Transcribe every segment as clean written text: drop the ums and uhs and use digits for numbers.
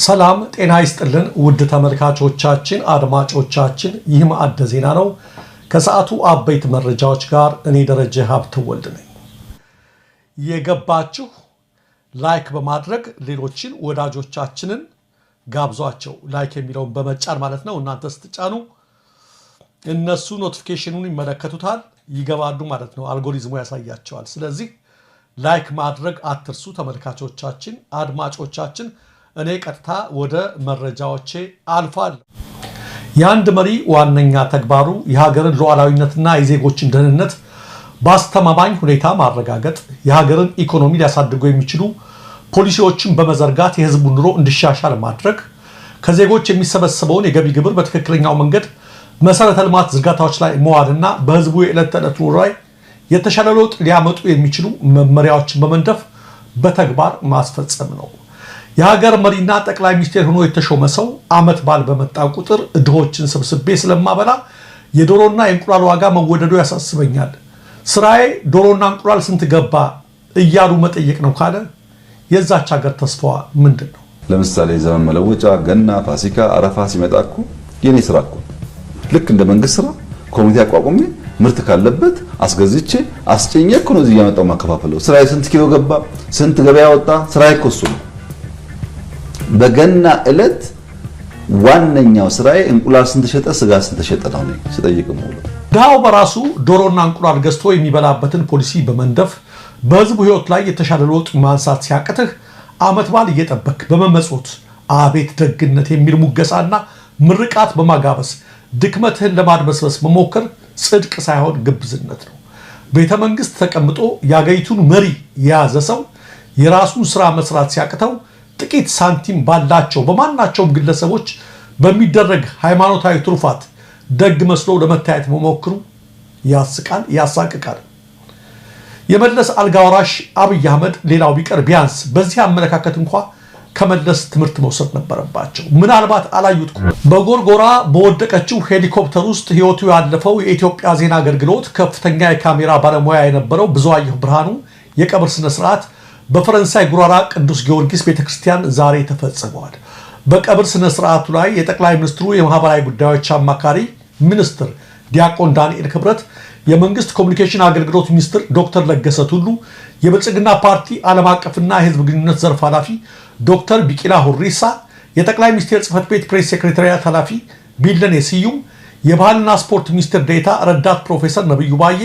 ሰላም ጤና ይስጥልን ውድ ተመልካቾቻችን አድማጮቻችን ይህ ማዕደ ዜና ነው። ከሰዓቱ አበይት መረጃዎች ጋር እኔ ደረጀ ሀብተወልድ ነኝ። የገባችሁ ላይክ በማድረግ ሌሎችን ወዳጆቻችንን ጋብዟቸው። ላይክ የሚለውን በመጫን ማለት ነው። እናንተ ስትጫኑ እነሱ ኖቲፊኬሽኑን ይመለከቱታል፣ ይገባሉ ማለት ነው። አልጎሪዝሙ ያሳያቸዋል። ስለዚህ ላይክ ማድረግ አትርሱ ተመልካቾቻችን አድማጮቻችን። እኔ ቀጥታ ወደ መረጃዎቼ አልፋለሁ። የአንድ መሪ ዋነኛ ተግባሩ የሀገርን ሉዓላዊነትና የዜጎችን ደህንነት በአስተማማኝ ሁኔታ ማረጋገጥ፣ የሀገርን ኢኮኖሚ ሊያሳድጉ የሚችሉ ፖሊሲዎችን በመዘርጋት የህዝቡን ኑሮ እንዲሻሻል ማድረግ፣ ከዜጎች የሚሰበሰበውን የገቢ ግብር በትክክለኛው መንገድ መሰረተ ልማት ዝርጋታዎች ላይ መዋልና በህዝቡ የዕለት ተዕለት ኑሮ ላይ የተሻለ ለውጥ ሊያመጡ የሚችሉ መመሪያዎችን በመንደፍ በተግባር ማስፈጸም ነው። የሀገር መሪና ጠቅላይ ሚኒስቴር ሆኖ የተሾመ ሰው ዓመት በዓል በመጣ ቁጥር ድሆችን ሰብስቤ ስለማበላ የዶሮና የእንቁላል ዋጋ መወደዱ ያሳስበኛል፣ ስራዬ ዶሮና እንቁላል ስንት ገባ እያሉ መጠየቅ ነው ካለ የዛች ሀገር ተስፋዋ ምንድን ነው? ለምሳሌ ዘመን መለወጫ፣ ገና፣ ፋሲካ፣ አረፋ ሲመጣ እኮ የኔ ስራ እኮ ልክ እንደ መንግስት ስራ ኮሚቴ አቋቁሜ ምርት ካለበት አስገዝቼ አስጨኘ እኮ ነው እዚህ ያመጣው ማከፋፈለው። ስራዬ ስንት ኪሎ ገባ፣ ስንት ገበያ ወጣ፣ ስራዬ እኮ እሱ ነው። በገና ዕለት ዋነኛው ስራዬ እንቁላል ስንት ሸጠ፣ ስጋ ስንት ሸጠ ነው ነኝ ስጠይቅ ሙሉ። ድሃው በራሱ ዶሮና እንቁላል ገዝቶ የሚበላበትን ፖሊሲ በመንደፍ በህዝቡ ህይወት ላይ የተሻለ ለውጥ ማንሳት ሲያቅትህ ዓመት በዓል እየጠበክ በመመጾት አቤት ደግነት የሚል ሙገሳና ምርቃት በማጋበስ ድክመትህን ለማድበስበስ መሞከር ጽድቅ ሳይሆን ግብዝነት ነው። ቤተ መንግስት ተቀምጦ የአገሪቱን መሪ የያዘ ሰው የራሱን ስራ መስራት ሲያቅተው ጥቂት ሳንቲም ባላቸው በማናቸውም ግለሰቦች በሚደረግ ሃይማኖታዊ ትሩፋት ደግ መስሎ ለመታየት መሞክሩ ያስቃል፣ ያሳቅቃል። የመለስ አልጋ ወራሽ አብይ አህመድ ሌላው ቢቀር ቢያንስ በዚህ አመለካከት እንኳ ከመለስ ትምህርት መውሰድ ነበረባቸው። ምናልባት አላዩት። በጎርጎራ በወደቀችው ሄሊኮፕተር ውስጥ ህይወቱ ያለፈው የኢትዮጵያ ዜና አገልግሎት ከፍተኛ የካሜራ ባለሙያ የነበረው ብዙአየሁ ብርሃኑ የቀብር ስነ ስርዓት በፈረንሳይ ጉራራ ቅዱስ ጊዮርጊስ ቤተክርስቲያን ዛሬ ተፈጽሟል። በቀብር ስነ ስርዓቱ ላይ የጠቅላይ ሚኒስትሩ የማህበራዊ ጉዳዮች አማካሪ ሚኒስትር ዲያቆን ዳንኤል ክብረት፣ የመንግስት ኮሚኒኬሽን አገልግሎት ሚኒስትር ዶክተር ለገሰ ቱሉ፣ የብልጽግና ፓርቲ ዓለም አቀፍና የህዝብ ግንኙነት ዘርፍ ኃላፊ ዶክተር ቢቂላ ሁሪሳ፣ የጠቅላይ ሚኒስቴር ጽህፈት ቤት ፕሬስ ሴክሬታሪያት ኃላፊ ቢለኔ ስዩም፣ የባህልና ስፖርት ሚኒስትር ዴኤታ ረዳት ፕሮፌሰር ነብዩ ባዬ፣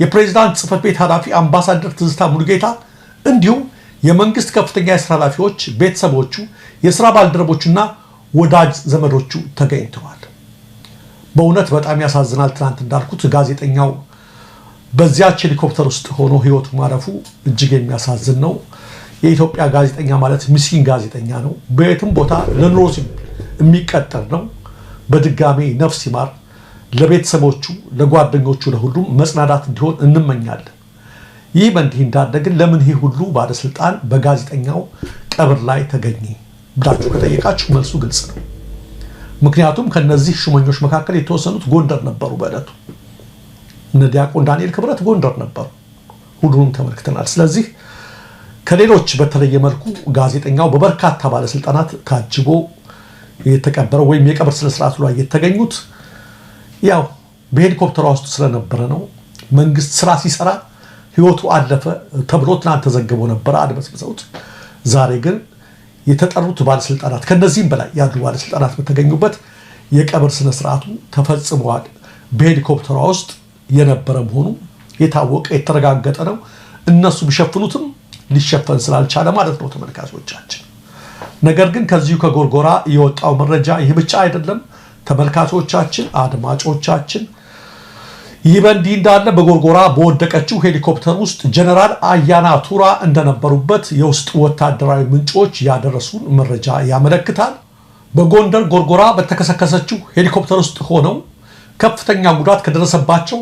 የፕሬዝዳንት ጽህፈት ቤት ኃላፊ አምባሳደር ትዝታ ሙሉጌታ እንዲሁም የመንግስት ከፍተኛ የስራ ኃላፊዎች፣ ቤተሰቦቹ፣ የስራ ባልደረቦቹና ወዳጅ ዘመዶቹ ተገኝተዋል። በእውነት በጣም ያሳዝናል። ትናንት እንዳልኩት ጋዜጠኛው በዚያች ሄሊኮፕተር ውስጥ ሆኖ ህይወቱ ማለፉ እጅግ የሚያሳዝን ነው። የኢትዮጵያ ጋዜጠኛ ማለት ምስኪን ጋዜጠኛ ነው። በየትም ቦታ ለኑሮ የሚቀጠር ነው። በድጋሚ ነፍስ ይማር። ለቤተሰቦቹ፣ ለጓደኞቹ፣ ለሁሉም መጽናናት እንዲሆን እንመኛለን። ይህ በእንዲህ እንዳለ ግን ለምን ይህ ሁሉ ባለስልጣን በጋዜጠኛው ቀብር ላይ ተገኘ ብላችሁ ከጠየቃችሁ መልሱ ግልጽ ነው። ምክንያቱም ከነዚህ ሹመኞች መካከል የተወሰኑት ጎንደር ነበሩ። በዕለቱ እነ ዲያቆን ዳንኤል ክብረት ጎንደር ነበሩ። ሁሉንም ተመልክተናል። ስለዚህ ከሌሎች በተለየ መልኩ ጋዜጠኛው በበርካታ ባለስልጣናት ታጅቦ የተቀበረው ወይም የቀብር ስነስርዓቱ ላይ የተገኙት ያው በሄሊኮፕተሯ ውስጥ ስለነበረ ነው። መንግስት ስራ ሲሰራ ህይወቱ አለፈ ተብሎ ትናንት ተዘግቦ ነበር፣ አድበስብሰውት። ዛሬ ግን የተጠሩት ባለስልጣናት ከነዚህም በላይ ያሉ ባለስልጣናት በተገኙበት የቀብር ስነስርዓቱ ተፈጽሟል። በሄሊኮፕተሯ ውስጥ የነበረ መሆኑ የታወቀ የተረጋገጠ ነው። እነሱ ቢሸፍኑትም ሊሸፈን ስላልቻለ ማለት ነው ተመልካቾቻችን። ነገር ግን ከዚሁ ከጎርጎራ የወጣው መረጃ ይህ ብቻ አይደለም ተመልካቾቻችን አድማጮቻችን። ይህ በእንዲህ እንዳለ በጎርጎራ በወደቀችው ሄሊኮፕተር ውስጥ ጀነራል አያና ቱራ እንደነበሩበት የውስጥ ወታደራዊ ምንጮች ያደረሱን መረጃ ያመለክታል። በጎንደር ጎርጎራ በተከሰከሰችው ሄሊኮፕተር ውስጥ ሆነው ከፍተኛ ጉዳት ከደረሰባቸው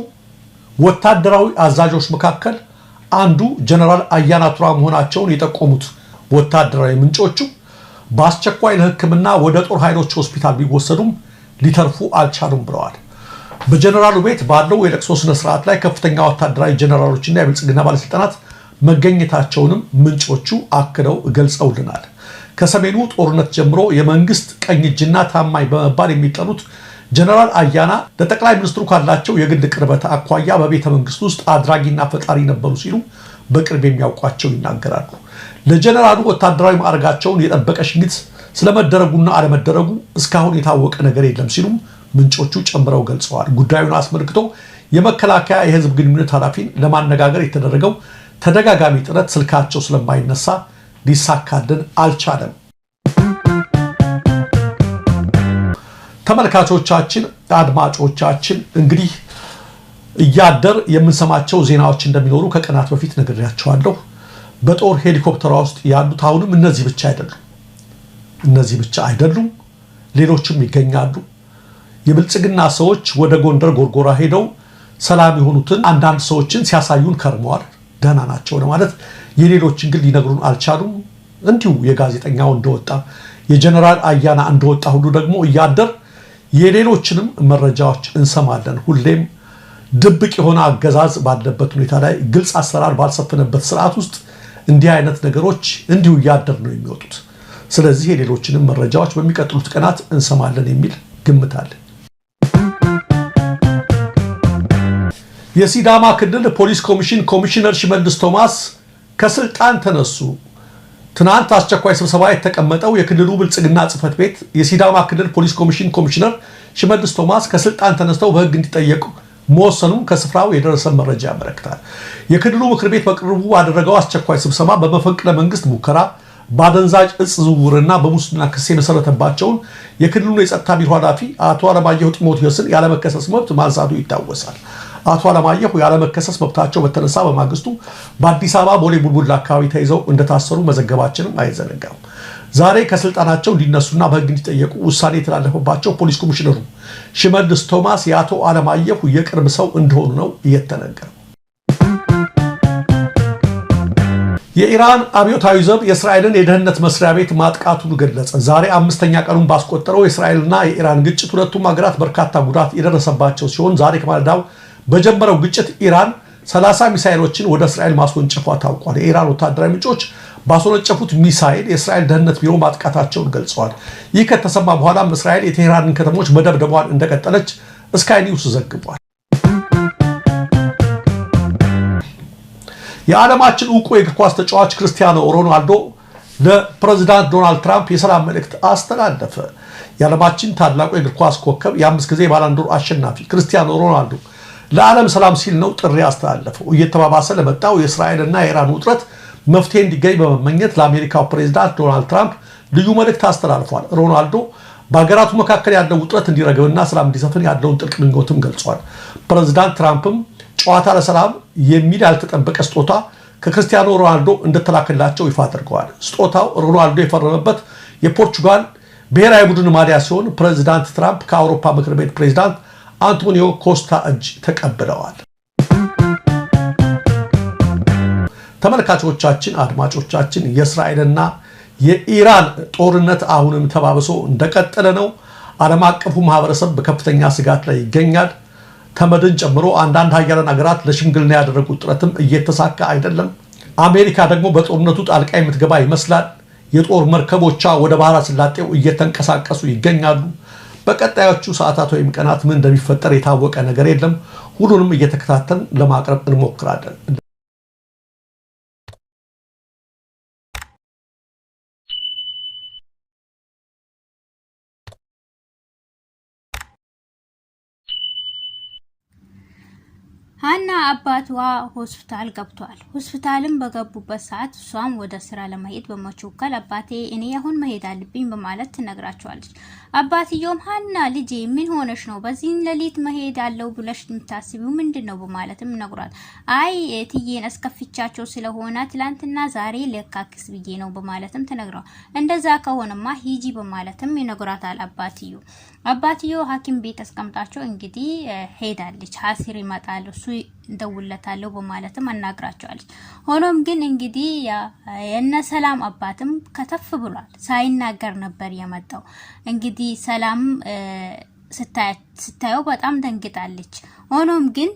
ወታደራዊ አዛዦች መካከል አንዱ ጀነራል አያና ቱራ መሆናቸውን የጠቆሙት ወታደራዊ ምንጮቹ በአስቸኳይ ለሕክምና ወደ ጦር ኃይሎች ሆስፒታል ቢወሰዱም ሊተርፉ አልቻሉም ብለዋል። በጀነራሉ ቤት ባለው የለቅሶ ስነ ስርዓት ላይ ከፍተኛ ወታደራዊ ጀነራሎችና የብልጽግና ባለስልጣናት መገኘታቸውንም ምንጮቹ አክለው ገልጸውልናል። ከሰሜኑ ጦርነት ጀምሮ የመንግስት ቀኝ እጅና ታማኝ በመባል የሚጠሩት ጀነራል አያና ለጠቅላይ ሚኒስትሩ ካላቸው የግል ቅርበት አኳያ በቤተ መንግስት ውስጥ አድራጊና ፈጣሪ ነበሩ ሲሉ በቅርብ የሚያውቋቸው ይናገራሉ። ለጀነራሉ ወታደራዊ ማዕረጋቸውን የጠበቀ ሽኝት ስለመደረጉና አለመደረጉ እስካሁን የታወቀ ነገር የለም ሲሉም ምንጮቹ ጨምረው ገልጸዋል። ጉዳዩን አስመልክቶ የመከላከያ የህዝብ ግንኙነት ኃላፊን ለማነጋገር የተደረገው ተደጋጋሚ ጥረት ስልካቸው ስለማይነሳ ሊሳካልን አልቻለም። ተመልካቾቻችን፣ አድማጮቻችን እንግዲህ እያደር የምንሰማቸው ዜናዎች እንደሚኖሩ ከቀናት በፊት ነግሬያቸዋለሁ። በጦር ሄሊኮፕተሯ ውስጥ ያሉት አሁንም እነዚህ ብቻ አይደሉም፣ ሌሎችም ይገኛሉ። የብልጽግና ሰዎች ወደ ጎንደር ጎርጎራ ሄደው ሰላም የሆኑትን አንዳንድ ሰዎችን ሲያሳዩን ከርመዋል። ደህና ናቸው ለማለት የሌሎችን ግን ሊነግሩን አልቻሉም። እንዲሁ የጋዜጠኛው እንደወጣ የጀነራል አያና እንደወጣ ሁሉ ደግሞ እያደር የሌሎችንም መረጃዎች እንሰማለን። ሁሌም ድብቅ የሆነ አገዛዝ ባለበት ሁኔታ ላይ ግልጽ አሰራር ባልሰፈነበት ስርዓት ውስጥ እንዲህ አይነት ነገሮች እንዲሁ እያደር ነው የሚወጡት። ስለዚህ የሌሎችንም መረጃዎች በሚቀጥሉት ቀናት እንሰማለን የሚል ግምት አለ። የሲዳማ ክልል ፖሊስ ኮሚሽን ኮሚሽነር ሽመልስ ቶማስ ከስልጣን ተነሱ። ትናንት አስቸኳይ ስብሰባ የተቀመጠው የክልሉ ብልጽግና ጽህፈት ቤት የሲዳማ ክልል ፖሊስ ኮሚሽን ኮሚሽነር ሽመልስ ቶማስ ከስልጣን ተነስተው በህግ እንዲጠየቁ መወሰኑ ከስፍራው የደረሰ መረጃ ያመለክታል። የክልሉ ምክር ቤት በቅርቡ ባደረገው አስቸኳይ ስብሰባ በመፈንቅለ መንግስት ሙከራ፣ በአደንዛዥ እጽ ዝውውርና በሙስና ክስ የመሰረተባቸውን የክልሉ የጸጥታ ቢሮ ኃላፊ አቶ አለማየሁ ጢሞቴዎስን ያለመከሰስ መብት ማንሳቱ ይታወሳል። አቶ አለማየሁ ያለመከሰስ መብታቸው በተነሳ በማግስቱ በአዲስ አበባ ቦሌ ቡልቡላ አካባቢ ተይዘው እንደታሰሩ መዘገባችንም አይዘነጋም። ዛሬ ከስልጣናቸው እንዲነሱና በህግ እንዲጠየቁ ውሳኔ የተላለፈባቸው ፖሊስ ኮሚሽነሩ ሽመልስ ቶማስ የአቶ አለማየሁ የቅርብ ሰው እንደሆኑ ነው እየተነገረው። የኢራን አብዮታዊ ዘብ የእስራኤልን የደህንነት መስሪያ ቤት ማጥቃቱን ገለጸ። ዛሬ 5ኛ ቀኑን ባስቆጠረው የእስራኤልና የኢራን ግጭት ሁለቱም ሀገራት በርካታ ጉዳት የደረሰባቸው ሲሆን ዛሬ ከማለዳው በጀመረው ግጭት ኢራን 30 ሚሳኤሎችን ወደ እስራኤል ማስወንጨፏ ታውቋል። የኢራን ወታደራዊ ምንጮች ባስወነጨፉት ሚሳኤል የእስራኤል ደህንነት ቢሮ ማጥቃታቸውን ገልጸዋል። ይህ ከተሰማ በኋላም እስራኤል የቴህራንን ከተሞች መደብደቧን እንደቀጠለች ስካይ ኒውስ ዘግቧል። የዓለማችን ዕውቁ የእግር ኳስ ተጫዋች ክርስቲያኖ ሮናልዶ ለፕሬዝዳንት ዶናልድ ትራምፕ የሰላም መልእክት አስተላለፈ። የዓለማችን ታላቁ የእግር ኳስ ኮከብ የ5 ጊዜ ባላንዶር አሸናፊ ክርስቲያኖ ሮናልዶ ለዓለም ሰላም ሲል ነው ጥሪ አስተላለፈው። እየተባባሰ ለመጣው የእስራኤልና የኢራን ውጥረት መፍትሄ እንዲገኝ በመመኘት ለአሜሪካው ፕሬዝዳንት ዶናልድ ትራምፕ ልዩ መልእክት አስተላልፏል። ሮናልዶ በሀገራቱ መካከል ያለው ውጥረት እንዲረግብና ሰላም እንዲሰፍን ያለውን ጥልቅ ምኞትም ገልጿል። ፕሬዝዳንት ትራምፕም ጨዋታ ለሰላም የሚል ያልተጠበቀ ስጦታ ከክርስቲያኖ ሮናልዶ እንደተላከላቸው ይፋ አድርገዋል። ስጦታው ሮናልዶ የፈረመበት የፖርቹጋል ብሔራዊ ቡድን ማሊያ ሲሆን ፕሬዝዳንት ትራምፕ ከአውሮፓ ምክር ቤት ፕሬዝዳንት አንቶኒዮ ኮስታ እጅ ተቀብለዋል። ተመልካቾቻችን፣ አድማጮቻችን የእስራኤልና የኢራን ጦርነት አሁንም ተባብሶ እንደቀጠለ ነው። ዓለም አቀፉ ማህበረሰብ በከፍተኛ ስጋት ላይ ይገኛል። ተመድን ጨምሮ አንዳንድ ሀያላን ሀገራት ለሽምግልና ያደረጉት ጥረትም እየተሳካ አይደለም። አሜሪካ ደግሞ በጦርነቱ ጣልቃ የምትገባ ይመስላል። የጦር መርከቦቿ ወደ ባህረ ሰላጤው እየተንቀሳቀሱ ይገኛሉ። በቀጣዮቹ ሰዓታት ወይም ቀናት ምን እንደሚፈጠር የታወቀ ነገር የለም። ሁሉንም እየተከታተልን ለማቅረብ እንሞክራለን። ሀና አባቷ ሆስፒታል ገብቷል። ሆስፒታልም በገቡበት ሰዓት እሷም ወደ ስራ ለመሄድ በመቸኮል አባቴ እኔ አሁን መሄድ አለብኝ በማለት ትነግራቸዋለች። አባትየውም ሀና ልጄ ምን ሆነሽ ነው በዚህ ሌሊት መሄድ አለው ብለሽ የምታስቢው ምንድነው በማለትም ነግሯል። አይ እትዬን አስከፍቻቸው ስለሆነ ትላንትና ዛሬ ለካክስ ብዬ ነው በማለትም ትነግረዋል። እንደዛ ከሆነማ ሂጂ በማለትም ይነግራታል። አባትየው ሐኪም ቤት አስቀምጣቸው እንግዲህ ሄዳለች። ሀሲር ይመጣል እሱ እንደውለታለው በማለትም አናግራቸዋለች። ሆኖም ግን እንግዲህ የነ ሰላም አባትም ከተፍ ብሏል። ሳይናገር ነበር የመጣው። እንግዲህ ሰላም ስታየው በጣም ደንግጣለች። ሆኖም ግን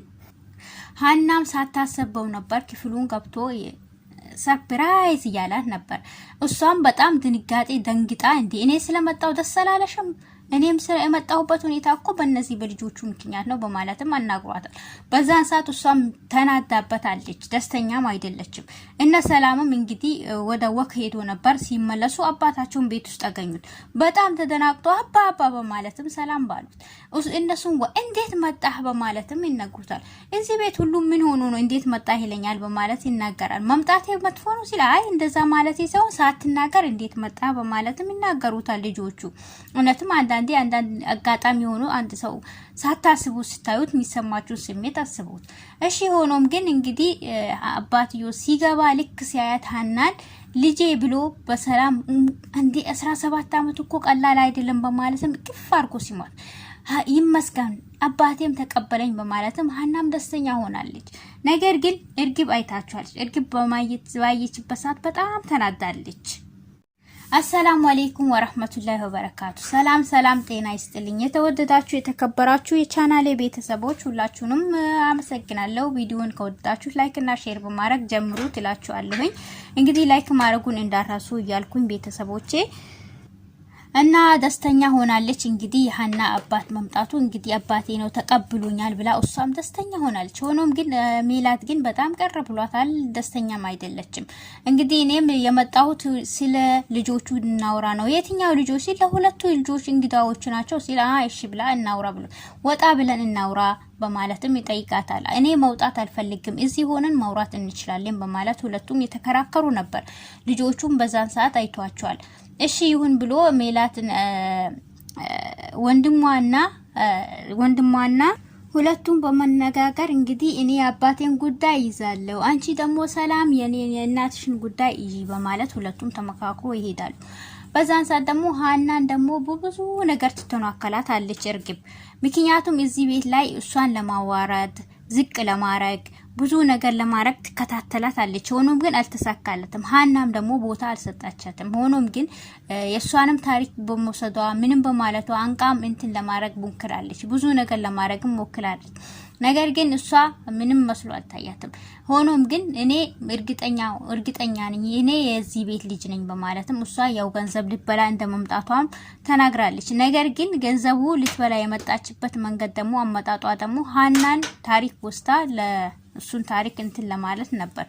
ሀናም ሳታሰበው ነበር ክፍሉን ገብቶ ሰርፕራይዝ እያላት ነበር። እሷም በጣም ድንጋጤ ደንግጣ እንዴ እኔ ስለመጣው ደስ አላለሽም? እኔም የመጣሁበት ሁኔታ እኮ በእነዚህ በልጆቹ ምክንያት ነው በማለትም አናግሯታል። በዛን ሰዓት እሷም ተናዳበታለች፣ ደስተኛም አይደለችም። እነ ሰላምም እንግዲህ ወደ ወክ ሄዶ ነበር። ሲመለሱ አባታቸውን ቤት ውስጥ አገኙት። በጣም ተደናግጦ አባ በማለትም ሰላም ባሉት። እነሱም እንዴት መጣህ በማለትም ይነግሩታል። እዚህ ቤት ሁሉ ምን ሆኖ ነው እንዴት መጣህ ይለኛል በማለት ይናገራል። መምጣቴ መጥፎ ነው ሲል አይ እንደዛ ማለት ሳይሆን ሳትናገር እንዴት መጣህ በማለትም ይናገሩታል ልጆቹ። እውነትም አንዳንድ አጋጣሚ ሆኖ አንድ ሰው ሳታስቡ ስታዩት የሚሰማችሁ ስሜት አስቡት። እሺ ሆኖም ግን እንግዲህ አባትዮ ሲገባ ልክ ሲያያት ሀናን ልጄ ብሎ በሰላም እንዴ 17 አመት እኮ ቀላል አይደለም በማለትም ቅፍ አድርጎ ሲሟት ይመስገን አባቴም ተቀበለኝ በማለትም ሀናም ደስተኛ ሆናለች። ነገር ግን እርግብ አይታችኋል። እርግብ ባየችበት ሰዓት በጣም ተናዳለች። አሰላሙ አለይኩም ወራህመቱላሂ ወበረካቱ። ሰላም ጤና ይስጥልኝ። የተወደዳችሁ የተከበራችሁ የቻናሌ ቤተሰቦች ሁላችሁንም አመሰግናለሁ። ቪዲዮውን ከወደዳችሁ ላይክ እና ሼር በማድረግ ጀምሩት እላችኋለሁኝ። እንግዲህ ላይክ ማድረጉን እንዳትረሱ እያልኩኝ ቤተሰቦቼ እና ደስተኛ ሆናለች። እንግዲህ ሀና አባት መምጣቱ እንግዲህ አባቴ ነው ተቀብሎኛል ብላ እሷም ደስተኛ ሆናለች። ሆኖም ግን ሜላት ግን በጣም ቀር ብሏታል፣ ደስተኛም አይደለችም። እንግዲህ እኔም የመጣሁት ስለ ልጆቹ እናውራ ነው። የትኛው ልጆች ሲል ለሁለቱ ልጆች እንግዳዎች ናቸው ሲል እሺ ብላ እናውራ ብሎ ወጣ ብለን እናውራ በማለትም ይጠይቃታል። እኔ መውጣት አልፈልግም፣ እዚህ ሆነን ማውራት እንችላለን በማለት ሁለቱም የተከራከሩ ነበር። ልጆቹም በዛን ሰዓት አይቷቸዋል። እሺ ይሁን ብሎ ሜላትን ወንድሟና ሁለቱም በመነጋገር እንግዲህ እኔ አባቴን ጉዳይ ይዛለሁ፣ አንቺ ደግሞ ሰላም የእናትሽን ጉዳይ ይይ በማለት ሁለቱም ተመካክሮ ይሄዳሉ። በዛን ሰዓት ደግሞ ሀናን ደግሞ በብዙ ነገር ትተናከላት አለች እርግብ። ምክንያቱም እዚህ ቤት ላይ እሷን ለማዋረድ ዝቅ ለማረግ ብዙ ነገር ለማረግ ትከታተላት አለች። ሆኖም ግን አልተሳካለትም። ሀናም ደግሞ ቦታ አልሰጣቻትም። ሆኖም ግን የሷንም ታሪክ በመውሰዷ ምንም በማለቷ አንቃም እንትን ለማረግ ሞክራለች። ብዙ ነገር ለማረግም ሞክራለች። ነገር ግን እሷ ምንም መስሎ አልታያትም። ሆኖም ግን እኔ እርግጠኛ ነኝ እኔ የዚህ ቤት ልጅ ነኝ በማለትም እሷ ያው ገንዘብ ልትበላ እንደመምጣቷም ተናግራለች። ነገር ግን ገንዘቡ ልትበላ የመጣችበት መንገድ ደግሞ አመጣጧ ደግሞ ሀናን ታሪክ ወስታ ለእሱን ታሪክ እንትን ለማለት ነበር።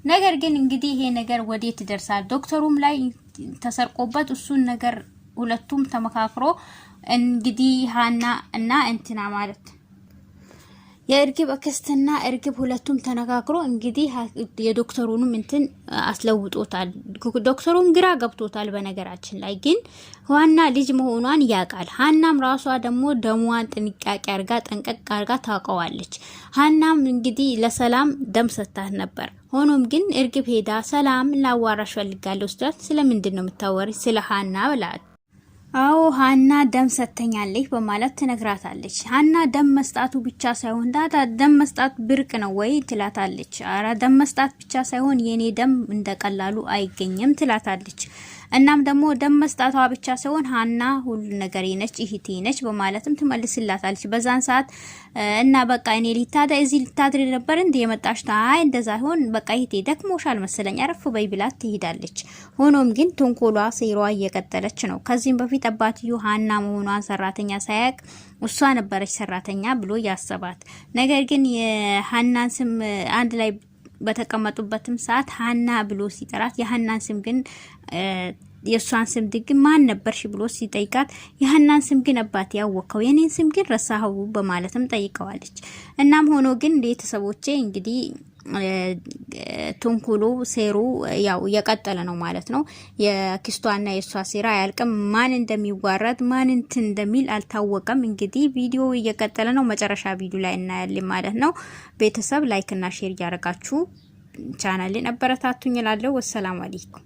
ነገር ግን እንግዲህ ይሄ ነገር ወዴት ይደርሳል? ዶክተሩም ላይ ተሰርቆበት እሱን ነገር ሁለቱም ተመካክሮ እንግዲህ ሀና እና እንትና ማለት የእርግብ አክስትና እርግብ ሁለቱም ተነጋግሮ እንግዲህ የዶክተሩንም እንትን አስለውጦታል። ዶክተሩም ግራ ገብቶታል። በነገራችን ላይ ግን ዋና ልጅ መሆኗን ያውቃል። ሀናም ራሷ ደግሞ ደሟን ጥንቃቄ አርጋ ጠንቀቅ አርጋ ታውቀዋለች። ሀናም እንግዲህ ለሰላም ደም ሰጥታት ነበር። ሆኖም ግን እርግብ ሄዳ ሰላም ላዋራሽ ፈልጋለሁ ስትላት ስለምንድን ነው የምታወሪ ስለ ሀና ብላት አዎ ሀና ደም ሰተኛለች በማለት ትነግራታለች። ሀና ደም መስጣቱ ብቻ ሳይሆን ደም መስጣት ብርቅ ነው ወይ ትላታለች። አራ ደም መስጣት ብቻ ሳይሆን የኔ ደም እንደቀላሉ አይገኝም ትላታለች። እናም ደግሞ ደም መስጣቷ ብቻ ሳይሆን ሀና ሁሉ ነገር ነች፣ እህቴ ነች በማለትም ትመልስላታለች። በዛን ሰዓት እና በቃ እኔ እዚህ ልታድሪ ነበር እንደ የመጣሽ ታይ እንደዛ ሆን በቃ እህቴ ደክሞሻል መሰለኝ አረፍ በይ ብላት ትሄዳለች። ሆኖም ግን ተንኮሏ ሴሯ እየቀጠለች ነው። ከዚህም በፊት አባትዮ ሀና መሆኗን ሰራተኛ ሳያቅ እሷ ነበረች ሰራተኛ ብሎ ያሰባት። ነገር ግን የሀናን ስም አንድ ላይ በተቀመጡበትም ሰዓት ሀና ብሎ ሲጠራት የሀናን ስም ግን የሷን ስም ግን ማን ነበርሽ ብሎ ሲጠይቃት የሀናን ስም ግን አባቴ ያወቀው የኔን ስም ግን ረሳኸው በማለትም ጠይቀዋለች። እናም ሆኖ ግን ቤተሰቦቼ እንግዲህ ተንኮሉ ሴሩ ያው እየቀጠለ ነው ማለት ነው። የክስቷና የሷ ሴራ አያልቅም። ማን እንደሚዋረድ ማን እንትን እንደሚል አልታወቀም። እንግዲህ ቪዲዮ እየቀጠለ ነው። መጨረሻ ቪዲዮ ላይ እናያለን ማለት ነው። ቤተሰብ ላይክ እና ሼር ያደርጋችሁ ቻናሌን አበረታቱኝ እላለሁ። ወሰላሙ አለይኩም።